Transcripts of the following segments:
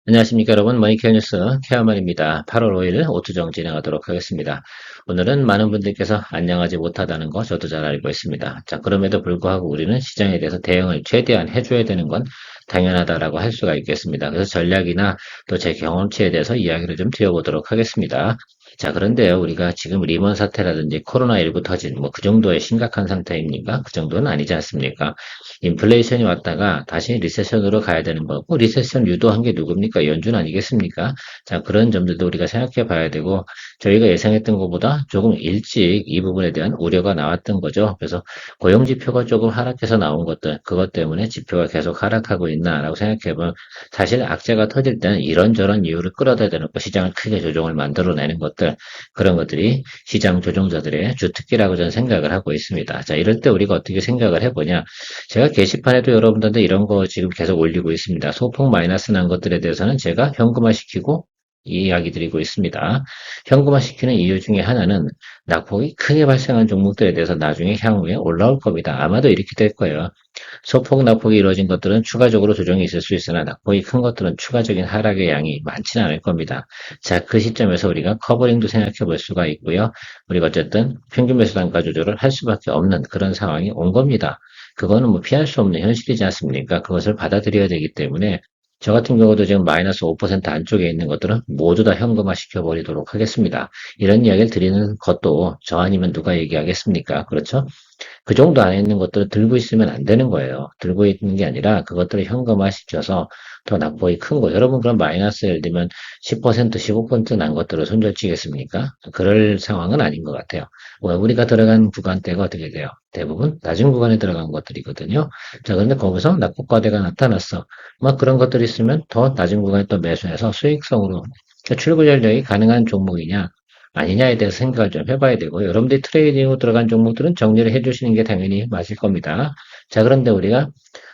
안녕하십니까 여러분, 머니케어 뉴스 케어만입니다. 8월 5일 오투정 진행하도록 하겠습니다. 오늘은 많은 분들께서 안녕하지 못하다는 거 저도 잘 알고 있습니다. 자, 그럼에도 불구하고 우리는 시장에 대해서 대응을 최대한 해줘야 되는 건 당연하다라고 할 수가 있겠습니다. 그래서 전략이나 또 제 경험치에 대해서 이야기를 좀 드려보도록 하겠습니다. 자, 그런데요, 우리가 지금 리먼 사태라든지 코로나19 터진 뭐 그 정도의 심각한 상태입니까? 그 정도는 아니지 않습니까? 인플레이션이 왔다가 다시 리세션으로 가야 되는 거고, 리세션 유도한 게 누굽니까? 연준 아니겠습니까? 자, 그런 점들도 우리가 생각해 봐야 되고, 저희가 예상했던 것보다 조금 일찍 이 부분에 대한 우려가 나왔던 거죠. 그래서 고용 지표가 조금 하락해서 나온 것들, 그것 때문에 지표가 계속 하락하고 있나라고 생각해 보면, 사실 악재가 터질 때는 이런저런 이유를 끌어다대놓고 시장을 크게 조정을 만들어내는 것들, 그런 것들이 시장 조종자들의 주특기라고 저는 생각을 하고 있습니다. 자, 이럴 때 우리가 어떻게 생각을 해보냐? 제가 게시판에도 여러분들한테 이런 거 지금 계속 올리고 있습니다. 소폭 마이너스 난 것들에 대해서는 제가 현금화시키고 이야기 드리고 있습니다. 현금화시키는 이유 중에 하나는 낙폭이 크게 발생한 종목들에 대해서 나중에 향후에 올라올 겁니다. 아마도 이렇게 될 거예요. 소폭 낙폭이 이루어진 것들은 추가적으로 조정이 있을 수 있으나 낙폭이 큰 것들은 추가적인 하락의 양이 많지는 않을 겁니다. 자, 그 시점에서 우리가 커버링도 생각해 볼 수가 있고요. 우리가 어쨌든 평균 매수 단가 조절을 할 수밖에 없는 그런 상황이 온 겁니다. 그거는 뭐 피할 수 없는 현실이지 않습니까? 그것을 받아들여야 되기 때문에 저 같은 경우도 지금 마이너스 5% 안쪽에 있는 것들은 모두 다 현금화 시켜버리도록 하겠습니다. 이런 이야기를 드리는 것도 저 아니면 누가 얘기하겠습니까? 그렇죠? 그 정도 안에 있는 것들을 들고 있으면 안 되는 거예요. 들고 있는 게 아니라 그것들을 현금화 시켜서 더 낙폭이 큰 거. 여러분 그럼 마이너스 예를 들면 10%, 15%난 것들을 손절치겠습니까? 그럴 상황은 아닌 것 같아요. 우리가 들어간 구간대가 어떻게 돼요? 대부분 낮은 구간에 들어간 것들이거든요. 자, 그런데 거기서 낙폭과대가 나타났어. 막 그런 것들이 있으면 더 낮은 구간에 또 매수해서 수익성으로 그러니까 출구 전략이 가능한 종목이냐? 아니냐에 대해서 생각을 좀 해봐야 되고요. 여러분들이 트레이딩으로 들어간 종목들은 정리를 해주시는 게 당연히 맞을 겁니다. 자, 그런데 우리가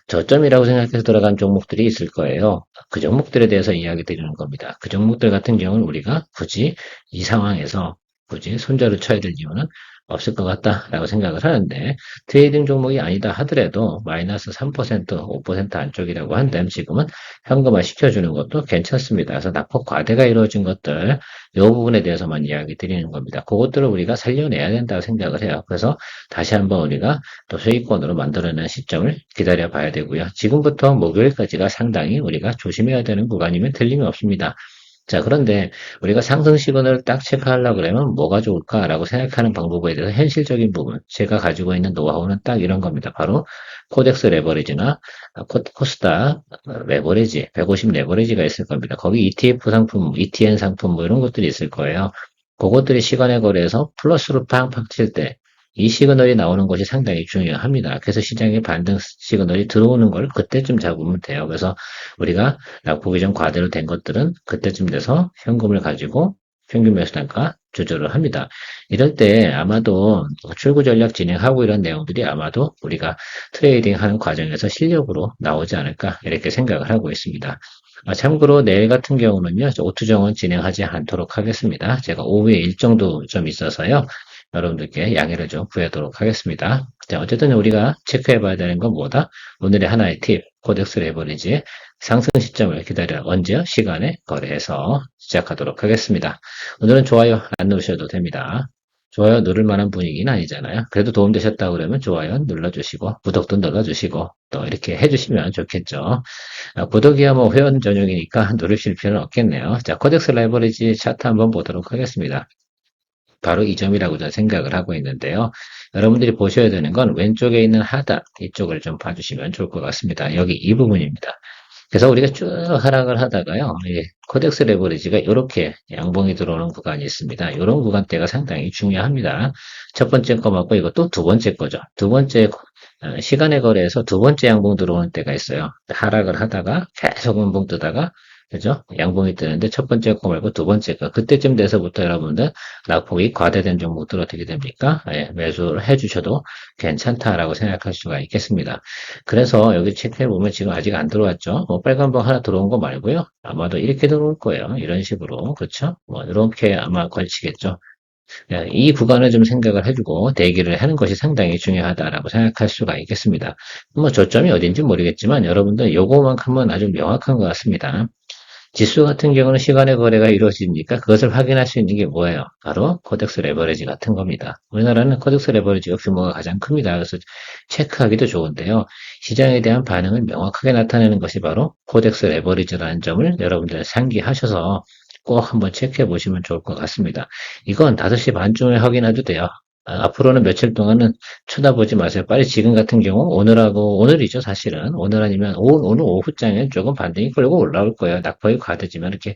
저점이라고 생각해서 들어간 종목들이 있을 거예요. 그 종목들에 대해서 이야기 드리는 겁니다. 그 종목들 같은 경우는 우리가 굳이 이 상황에서 굳이 손절을 쳐야 될 이유는 없을 것 같다라고 생각을 하는데 트레이딩 종목이 아니다 하더라도 마이너스 3%, 5% 안쪽이라고 한다면 지금은 현금화 시켜주는 것도 괜찮습니다. 그래서 낙폭 과대가 이루어진 것들 이 부분에 대해서만 이야기 드리는 겁니다. 그것들을 우리가 살려내야 된다고 생각을 해요. 그래서 다시 한번 우리가 또 수익권으로 만들어내는 시점을 기다려 봐야 되고요. 지금부터 목요일까지가 상당히 우리가 조심해야 되는 구간이면 틀림이 없습니다. 자, 그런데 우리가 상승 시그널을 딱 체크하려고 그러면 뭐가 좋을까라고 생각하는 방법에 대해서 현실적인 부분, 제가 가지고 있는 노하우는 딱 이런 겁니다. 바로 코덱스 레버리지나 코스닥 레버리지, 150 레버리지가 있을 겁니다. 거기 ETF 상품, ETN 상품 뭐 이런 것들이 있을 거예요. 그것들이 시간에 거래해서 플러스로 팡팡 칠 때, 이 시그널이 나오는 것이 상당히 중요합니다. 그래서 시장에 반등 시그널이 들어오는 걸 그때쯤 잡으면 돼요. 그래서 우리가 낙폭이 좀 과대로 된 것들은 그때쯤 돼서 현금을 가지고 평균 매수 단가 조절을 합니다. 이럴 때 아마도 출구 전략 진행하고 이런 내용들이 아마도 우리가 트레이딩 하는 과정에서 실력으로 나오지 않을까 이렇게 생각을 하고 있습니다. 참고로 내일 같은 경우는요, 오투정은 진행하지 않도록 하겠습니다. 제가 오후에 일정도 좀 있어서요, 여러분들께 양해를 좀 구하도록 하겠습니다. 자, 어쨌든 우리가 체크해 봐야 되는 건 뭐다? 오늘의 하나의 팁, 코덱스 레버리지의 상승 시점을 기다려 언제 시간에 거래해서 시작하도록 하겠습니다. 오늘은 좋아요 안 누르셔도 됩니다. 좋아요 누를 만한 분위기는 아니잖아요. 그래도 도움되셨다 그러면 좋아요 눌러주시고 구독도 눌러주시고 또 이렇게 해주시면 좋겠죠. 구독이야 뭐 회원 전용이니까 누르실 필요는 없겠네요. 자, 코덱스 레버리지 차트 한번 보도록 하겠습니다. 바로 이 점이라고 저는 생각을 하고 있는데요. 여러분들이 보셔야 되는 건 왼쪽에 있는 하단 이쪽을 좀 봐주시면 좋을 것 같습니다. 여기 이 부분입니다. 그래서 우리가 쭉 하락을 하다가요. 코덱스 레버리지가 이렇게 양봉이 들어오는 구간이 있습니다. 이런 구간대가 상당히 중요합니다. 첫 번째 거 맞고 이것도 두 번째 거죠. 두 번째 시간의 거래에서 두 번째 양봉 들어오는 때가 있어요. 하락을 하다가 계속 음봉 뜨다가 그죠? 양봉이 뜨는데 첫 번째 거 말고 두 번째 거. 그때쯤 돼서부터 여러분들 낙폭이 과대된 종목들 어떻게 됩니까? 매수를 해주셔도 괜찮다라고 생각할 수가 있겠습니다. 그래서 여기 체크해보면 지금 아직 안 들어왔죠? 뭐 빨간 봉 하나 들어온 거 말고요. 아마도 이렇게 들어올 거예요. 이런 식으로. 그렇죠? 뭐 이렇게 아마 걸치겠죠. 이 구간을 좀 생각을 해주고 대기를 하는 것이 상당히 중요하다라고 생각할 수가 있겠습니다. 뭐 저점이 어딘지 모르겠지만 여러분들 요거만큼은 아주 명확한 것 같습니다. 지수 같은 경우는 시간의 거래가 이루어지니까 그것을 확인할 수 있는 게 뭐예요? 바로 코덱스 레버리지 같은 겁니다. 우리나라는 코덱스 레버리지가 규모가 가장 큽니다. 그래서 체크하기도 좋은데요. 시장에 대한 반응을 명확하게 나타내는 것이 바로 코덱스 레버리지라는 점을 여러분들 상기하셔서 꼭 한번 체크해 보시면 좋을 것 같습니다. 이건 5시 반쯤에 확인해도 돼요. 앞으로는 며칠 동안은 쳐다보지 마세요. 빨리 지금 같은 경우 오늘이죠 사실은 오늘 아니면 오늘 오후장에 조금 반등이 끌고 올라올 거예요. 낙폭이 과대지만 이렇게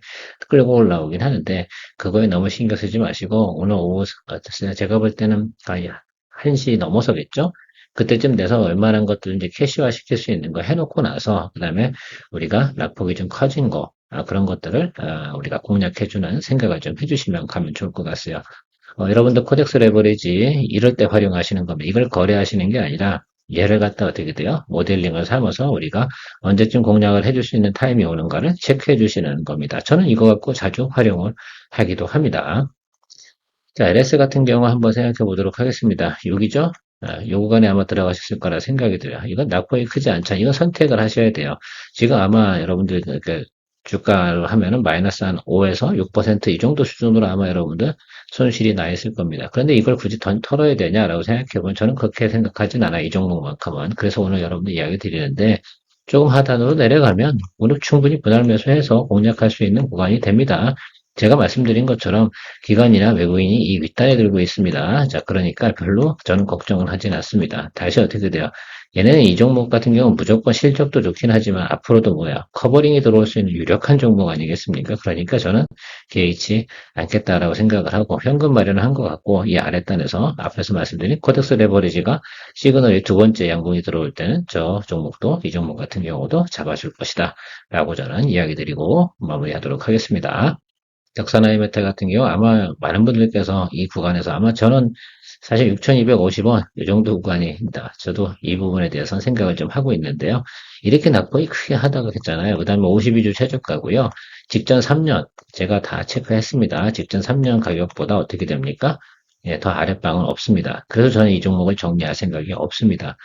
끌고 올라오긴 하는데 그거에 너무 신경 쓰지 마시고 오늘 오후 제가 볼 때는 거의 1시 넘어서겠죠. 그때쯤 돼서 웬만한 것들 이제 캐시화 시킬 수 있는 거 해놓고 나서 그다음에 우리가 낙폭이 좀 커진 거 그런 것들을 우리가 공략해주는 생각을 좀 해주시면 가면 좋을 것 같아요. 여러분들 코덱스 레버리지 이럴 때 활용하시는 겁니다. 이걸 거래하시는 게 아니라 얘를 갖다 어떻게 돼요? 모델링을 삼아서 우리가 언제쯤 공략을 해줄 수 있는 타임이 오는가를 체크해 주시는 겁니다. 저는 이거 갖고 자주 활용을 하기도 합니다. 자, LS 같은 경우 한번 생각해 보도록 하겠습니다. 여기죠? 요 구간에 아마 들어가셨을 거라 생각이 들어요. 이건 낙폭이 크지 않죠. 이건 선택을 하셔야 돼요. 지금 아마 여러분들 그 주가로 하면은 마이너스 한 5에서 6%이 정도 수준으로 아마 여러분들 손실이 나 있을 겁니다. 그런데 이걸 굳이 털어야 되냐라고 생각해 보면 저는 그렇게 생각하진 않아요. 이 종목만큼은. 그래서 오늘 여러분들 이야기 드리는데 조금 하단으로 내려가면 오늘 충분히 분할 매수해서 공략할 수 있는 구간이 됩니다. 제가 말씀드린 것처럼 기관이나 외국인이 이 윗단에 들고 있습니다. 자, 그러니까 별로 저는 걱정을 하진 않습니다. 다시 어떻게 돼요? 얘네는 이 종목 같은 경우는 무조건 실적도 좋긴 하지만 앞으로도 뭐야? 커버링이 들어올 수 있는 유력한 종목 아니겠습니까? 그러니까 저는 개의치 않겠다라고 생각을 하고 현금 마련을 한 것 같고 이 아랫단에서 앞에서 말씀드린 코덱스 레버리지가 시그널이 두 번째 양봉이 들어올 때는 저 종목도 이 종목 같은 경우도 잡아줄 것이다 라고 저는 이야기 드리고 마무리하도록 하겠습니다. 격사나이 메탈 같은 경우 아마 많은 분들께서 이 구간에서 아마 저는 사실 6,250원 이 정도 구간입니다. 저도 이 부분에 대해서는 생각을 좀 하고 있는데요. 이렇게 낙폭이 크게 하다가 했잖아요. 그 다음에 52주 최저가고요. 직전 3년 제가 다 체크했습니다. 직전 3년 가격보다 어떻게 됩니까? 예, 더 아랫방은 없습니다. 그래서 저는 이 종목을 정리할 생각이 없습니다.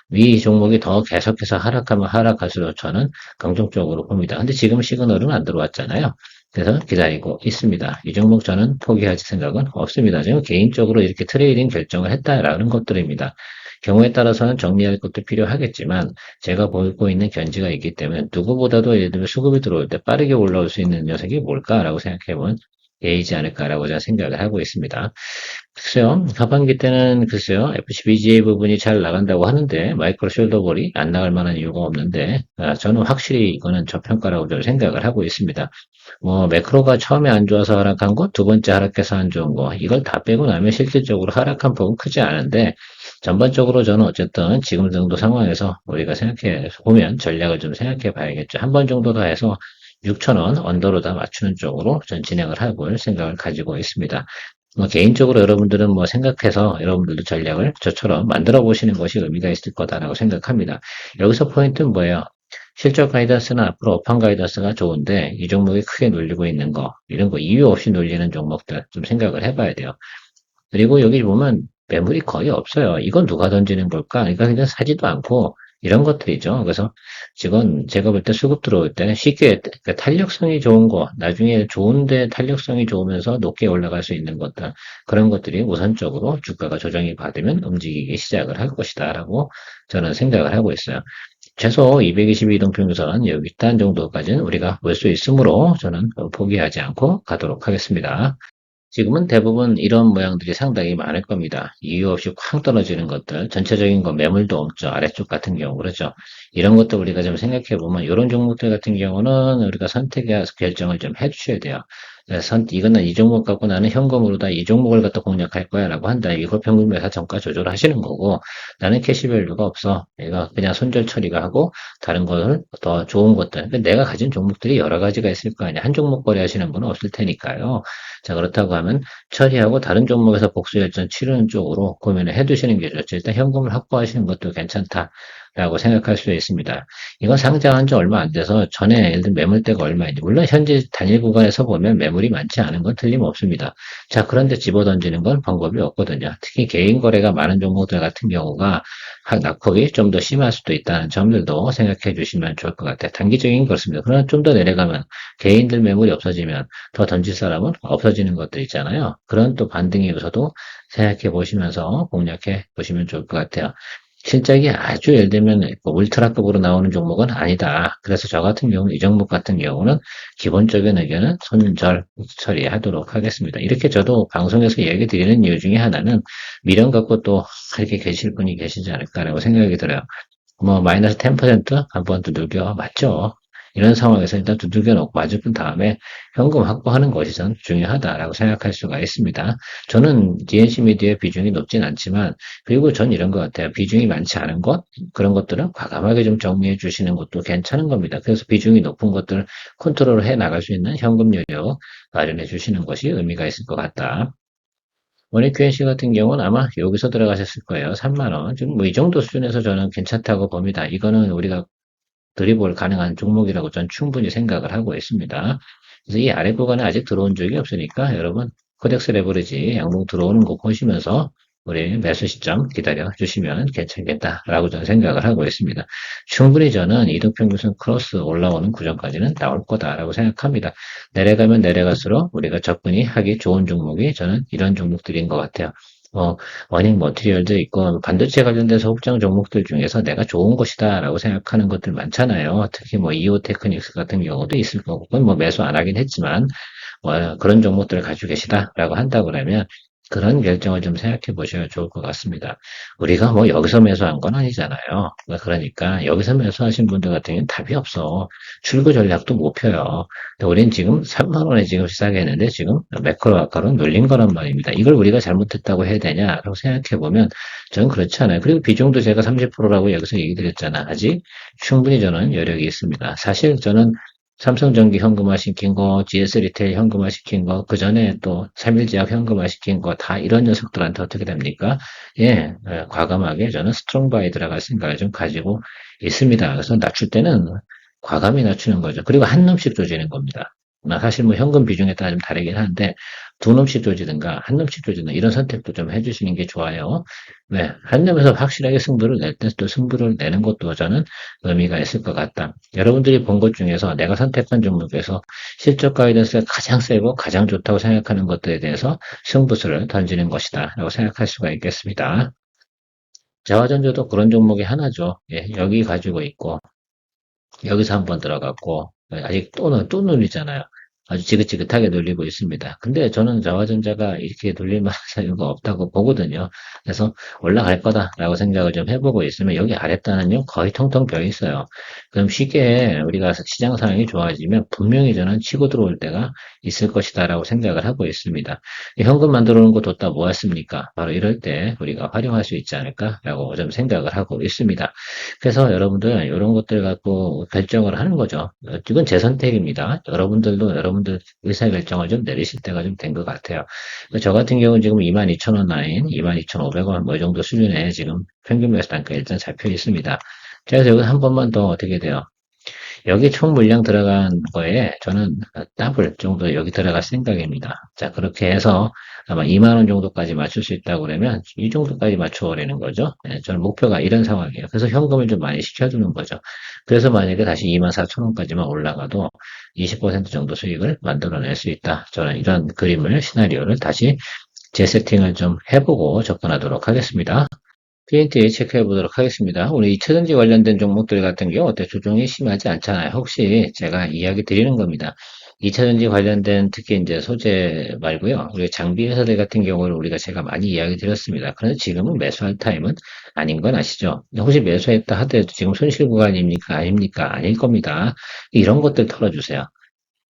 위 종목이 더 계속해서 하락하면 하락할수록 저는 긍정적으로 봅니다. 근데 지금 시그널은 안 들어왔잖아요. 그래서 기다리고 있습니다. 이 종목 저는 포기할 생각은 없습니다. 지금 개인적으로 이렇게 트레이딩 결정을 했다라는 것들입니다. 경우에 따라서는 정리할 것도 필요하겠지만 제가 보고 있는 견지가 있기 때문에 누구보다도 예를 들면 수급이 들어올 때 빠르게 올라올 수 있는 녀석이 뭘까라고 생각해보면 A이지 않을까라고 제가 생각을 하고 있습니다. 글쎄요, 하반기 때는 글쎄요, FCBGA 부분이 잘 나간다고 하는데, 마이크로 숄더볼이 안 나갈 만한 이유가 없는데, 저는 확실히 이거는 저평가라고 저는 생각을 하고 있습니다. 뭐, 매크로가 처음에 안 좋아서 하락한 거, 두 번째 하락해서 안 좋은 거, 이걸 다 빼고 나면 실질적으로 하락한 폭은 크지 않은데, 전반적으로 저는 어쨌든 지금 정도 상황에서 우리가 생각해 보면 전략을 좀 생각해 봐야겠죠. 한 번 정도 더 해서 6,000원 언더로 다 맞추는 쪽으로 전 진행을 해볼 생각을 가지고 있습니다. 뭐 개인적으로 여러분들은 뭐 생각해서 여러분들도 전략을 저처럼 만들어 보시는 것이 의미가 있을 거다라고 생각합니다. 여기서 포인트는 뭐예요? 실적 가이던스는 앞으로 업황 가이던스가 좋은데 이 종목이 크게 눌리고 있는 거 이런 거 이유 없이 눌리는 종목들 좀 생각을 해봐야 돼요. 그리고 여기 보면 매물이 거의 없어요. 이건 누가 던지는 걸까? 그러니까 그냥 사지도 않고 이런 것들이죠. 그래서 지금 제가 볼 때 수급 들어올 때 쉽게 그러니까 탄력성이 좋은 거, 나중에 좋은데 탄력성이 좋으면서 높게 올라갈 수 있는 것들 그런 것들이 우선적으로 주가가 조정이 받으면 움직이기 시작을 할 것이다라고 저는 생각을 하고 있어요. 최소 222동 평균선 여기 단 정도까지는 우리가 볼 수 있으므로 저는 포기하지 않고 가도록 하겠습니다. 지금은 대부분 이런 모양들이 상당히 많을 겁니다. 이유 없이 쾅 떨어지는 것들, 전체적인 거 매물도 없죠. 아래쪽 같은 경우, 그렇죠. 이런 것도 우리가 좀 생각해 보면, 이런 종목들 같은 경우는 우리가 선택해서 결정을 좀 해주셔야 돼요. 이거는 이 종목 갖고 나는 현금으로 다 이 종목을 갖다 공략할 거야 라고 한다. 이걸 평균 매사 정가 조절하시는 거고, 나는 캐시밸류가 없어. 내가 그냥 손절 처리가 하고, 다른 것을 더 좋은 것들. 내가 가진 종목들이 여러 가지가 있을 거 아니야. 한 종목 거래하시는 분은 없을 테니까요. 자, 그렇다고 하면 처리하고 다른 종목에서 복수 열전 치르는 쪽으로 고민을 해 두시는 게 좋죠. 일단 현금을 확보하시는 것도 괜찮다. 라고 생각할 수 있습니다. 이건 상장한 지 얼마 안 돼서 전에 예를 들면 매물대가 얼마인지, 물론 현재 단일 구간에서 보면 매물이 많지 않은 건 틀림없습니다. 자, 그런데 집어던지는 건 방법이 없거든요. 특히 개인 거래가 많은 종목들 같은 경우가 낙폭이 좀 더 심할 수도 있다는 점들도 생각해 주시면 좋을 것 같아요. 단기적인 그렇습니다. 그러나 좀 더 내려가면 개인들 매물이 없어지면 더 던질 사람은 없어지는 것들 있잖아요. 그런 또 반등의 요소도 생각해 보시면서 공략해 보시면 좋을 것 같아요. 실적이 아주 예를 들면 뭐 울트라급으로 나오는 종목은 아니다. 그래서 저 같은 경우는 이 종목 같은 경우는 기본적인 의견은 손절 처리하도록 하겠습니다. 이렇게 저도 방송에서 얘기 드리는 이유 중에 하나는 미련 갖고 또 이렇게 계실 분이 계시지 않을까라고 생각이 들어요. 뭐 마이너스 10% 한번 두들겨 맞죠. 이런 상황에서 일단 두들겨 놓고 맞은 다음에 현금 확보하는 것이 전 중요하다라고 생각할 수가 있습니다. 저는 DNC 미디어의 비중이 높진 않지만 그리고 전 이런 것 같아요. 비중이 많지 않은 것 그런 것들은 과감하게 좀 정리해 주시는 것도 괜찮은 겁니다. 그래서 비중이 높은 것들을 컨트롤 해 나갈 수 있는 현금 여력 마련해 주시는 것이 의미가 있을 것 같다. 원익 QNC 같은 경우는 아마 여기서 들어가셨을 거예요. 3만 원. 지금 뭐 이 정도 수준에서 저는 괜찮다고 봅니다. 이거는 우리가 드리블 가능한 종목이라고 저는 충분히 생각을 하고 있습니다. 그래서 이 아래 구간에 아직 들어온 적이 없으니까 여러분 코덱스 레버리지 양봉 들어오는 거 보시면서 우리 매수 시점 기다려 주시면 괜찮겠다라고 저는 생각을 하고 있습니다. 충분히 저는 이동평균선 크로스 올라오는 구간까지는 나올 거다라고 생각합니다. 내려가면 내려갈수록 우리가 접근이 하기 좋은 종목이 저는 이런 종목들인 것 같아요. 어, 워닝 머티리얼도 있고 반도체 관련된 소극장 종목들 중에서 내가 좋은 것이다라고 생각하는 것들 많잖아요. 특히 뭐 이오 테크닉스 같은 경우도 있을 거고, 그건 뭐 매수 안 하긴 했지만 뭐 그런 종목들을 가지고 계시다라고 한다고 그러면 그런 결정을 좀 생각해 보셔야 좋을 것 같습니다. 우리가 뭐 여기서 매수한 건 아니잖아요. 그러니까 여기서 매수하신 분들 같은 경우는 답이 없어. 출구 전략도 못 펴요. 근데 우린 지금 3만 원에 지금 시작했는데 지금 매크로 아까로 눌린 거란 말입니다. 이걸 우리가 잘못했다고 해야 되냐라고 생각해 보면 저는 그렇지 않아요. 그리고 비중도 제가 30%라고 여기서 얘기 드렸잖아. 아직 충분히 저는 여력이 있습니다. 사실 저는 삼성전기 현금화 시킨 거, GS 리테일 현금화 시킨 거, 그 전에 또 삼일제약 현금화 시킨 거, 다 이런 녀석들한테 어떻게 됩니까? 예, 과감하게 저는 스트롱 바이 들어갈 생각을 좀 가지고 있습니다. 그래서 낮출 때는 과감히 낮추는 거죠. 그리고 한 놈씩 조지는 겁니다. 사실 뭐 현금 비중에 따라 좀 다르긴 한데 두 놈씩 조지든가 한 놈씩 조지든 이런 선택도 좀 해주시는 게 좋아요. 네, 한 놈에서 확실하게 승부를 낼 때 또 승부를 내는 것도 저는 의미가 있을 것 같다. 여러분들이 본 것 중에서 내가 선택한 종목에서 실적 가이던스가 가장 세고 가장 좋다고 생각하는 것들에 대해서 승부수를 던지는 것이다 라고 생각할 수가 있겠습니다. 자화전조도 그런 종목이 하나죠. 예, 여기 가지고 있고 여기서 한번 들어갔고 아직 또 눌리잖아요. 아주 지긋지긋하게 눌리고 있습니다. 근데 저는 자화전자가 이렇게 눌릴 만한 사유가 없다고 보거든요. 그래서 올라갈 거다라고 생각을 좀 해보고 있으면 여기 아랫단은요 거의 텅텅 비어 있어요. 그럼 쉽게 우리가 시장 상황이 좋아지면 분명히 저는 치고 들어올 때가 있을 것이다라고 생각을 하고 있습니다. 현금 만들어 놓은 거 뒀다 모았습니까? 바로 이럴 때 우리가 활용할 수 있지 않을까라고 좀 생각을 하고 있습니다. 그래서 여러분들 이런 것들 갖고 결정을 하는 거죠. 이건 제 선택입니다. 여러분들도 여러분들 의사결정을 좀 내리실 때가 좀 된 것 같아요. 저 같은 경우는 지금 22,000원 라인, 22,500원 뭐 이 정도 수준에 지금 평균 매수 단가 일단 잡혀 있습니다. 그래서 여기 한 번만 더 어떻게 돼요? 여기 총 물량 들어간 거에 저는 더블 정도 여기 들어갈 생각입니다. 자, 그렇게 해서 아마 2만 원 정도까지 맞출 수 있다고 그러면 이 정도까지 맞춰오라는 거죠. 네, 저는 목표가 이런 상황이에요. 그래서 현금을 좀 많이 시켜두는 거죠. 그래서 만약에 다시 2만 4천 원까지만 올라가도 20% 정도 수익을 만들어낼 수 있다. 저는 이런 그림을, 시나리오를 다시 재세팅을 좀 해보고 접근하도록 하겠습니다. PNT 체크해 보도록 하겠습니다. 오늘 2차전지 관련된 종목들 같은 경우 어때 조정이 심하지 않잖아요. 혹시 제가 이야기 드리는 겁니다. 2차전지 관련된 특히 이제 소재 말고요. 우리 장비 회사들 같은 경우는 우리가 제가 많이 이야기 드렸습니다. 그런데 지금은 매수할 타임은 아닌 건 아시죠? 혹시 매수했다 하더라도 지금 손실 구간입니까? 아닙니까? 아닐 겁니다. 이런 것들 털어주세요.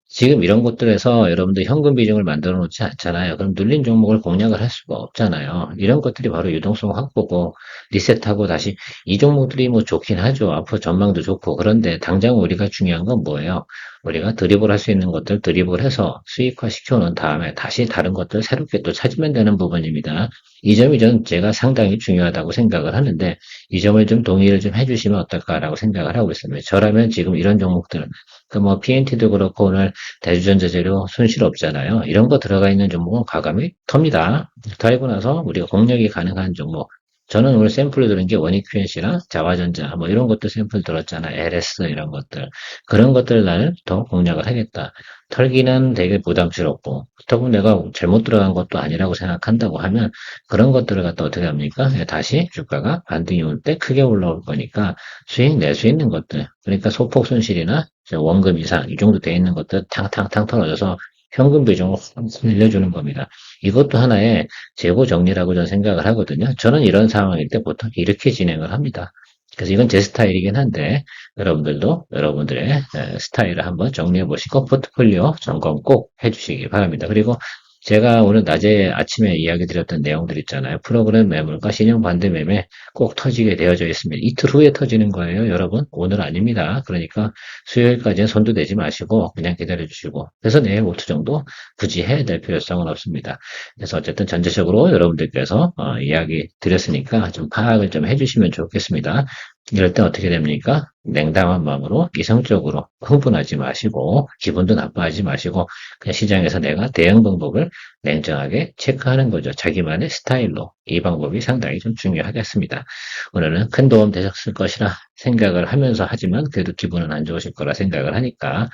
지금 이런 것들에서 여러분들 현금 비중을 만들어 놓지 않잖아요. 그럼 눌린 종목을 공략을 할 수가 없잖아요. 이런 것들이 바로 유동성 확보고 리셋하고 다시 이 종목들이 뭐 좋긴 하죠. 앞으로 전망도 좋고. 그런데 당장 우리가 중요한 건 뭐예요? 우리가 드리블 할 수 있는 것들 드리블 해서 수익화 시켜놓은 다음에 다시 다른 것들 새롭게 또 찾으면 되는 부분입니다. 이 점이 제가 상당히 중요하다고 생각을 하는데 이 점을 좀 동의를 좀 해주시면 어떨까라고 생각을 하고 있습니다. 저라면 지금 이런 종목들, 그 뭐 PNT도 그렇고 오늘 대주전자 재료 손실 없잖아요. 이런 거 들어가 있는 종목은 과감히 텁니다. 털고 나서 우리가 공략이 가능한 종목. 저는 오늘 샘플을 들은 게 원익QNC랑 자화전자 뭐 이런 것도 샘플 들었잖아. LS 이런 것들. 그런 것들 나는 더 공략을 하겠다. 털기는 되게 부담스럽고 그렇다고 내가 잘못 들어간 것도 아니라고 생각한다고 하면 그런 것들을 갖다 어떻게 합니까? 다시 주가가 반등이 올 때 크게 올라올 거니까 수익 낼 수 있는 것들 그러니까 소폭 손실이나 원금 이상 이 정도 돼 있는 것들 탕탕탕 털어져서 현금 비중을 확 늘려주는 겁니다. 이것도 하나의 재고 정리라고 저는 생각을 하거든요. 저는 이런 상황일 때 보통 이렇게 진행을 합니다. 그래서 이건 제 스타일이긴 한데 여러분들도 여러분들의 스타일을 한번 정리해 보시고 포트폴리오 점검 꼭 해주시기 바랍니다. 그리고 제가 오늘 낮에 아침에 이야기 드렸던 내용들 있잖아요. 프로그램 매물과 신용 반대 매매 꼭 터지게 되어져 있습니다. 이틀 후에 터지는 거예요, 여러분. 오늘 아닙니다. 그러니까 수요일까지는 손도 대지 마시고 그냥 기다려 주시고 그래서 내일 5트 정도 굳이 해야 될 필요성은 없습니다. 그래서 어쨌든 전체적으로 여러분들께서 이야기 드렸으니까 좀 파악을 좀 해주시면 좋겠습니다. 이럴 때 어떻게 됩니까? 냉담한 마음으로 이성적으로 흥분하지 마시고 기분도 나빠하지 마시고 그냥 시장에서 내가 대응 방법을 냉정하게 체크하는 거죠. 자기만의 스타일로. 이 방법이 상당히 좀 중요하겠습니다. 오늘은 큰 도움 되셨을 것이라 생각을 하면서 하지만 그래도 기분은 안 좋으실 거라 생각을 하니까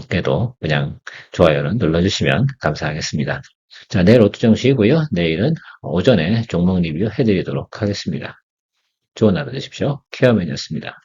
그래도 그냥 좋아요는 눌러주시면 감사하겠습니다. 자, 내일 오후 정시이고요. 내일은 오전에 종목 리뷰 해드리도록 하겠습니다. 좋은 하루 되십시오. 케어맨이었습니다.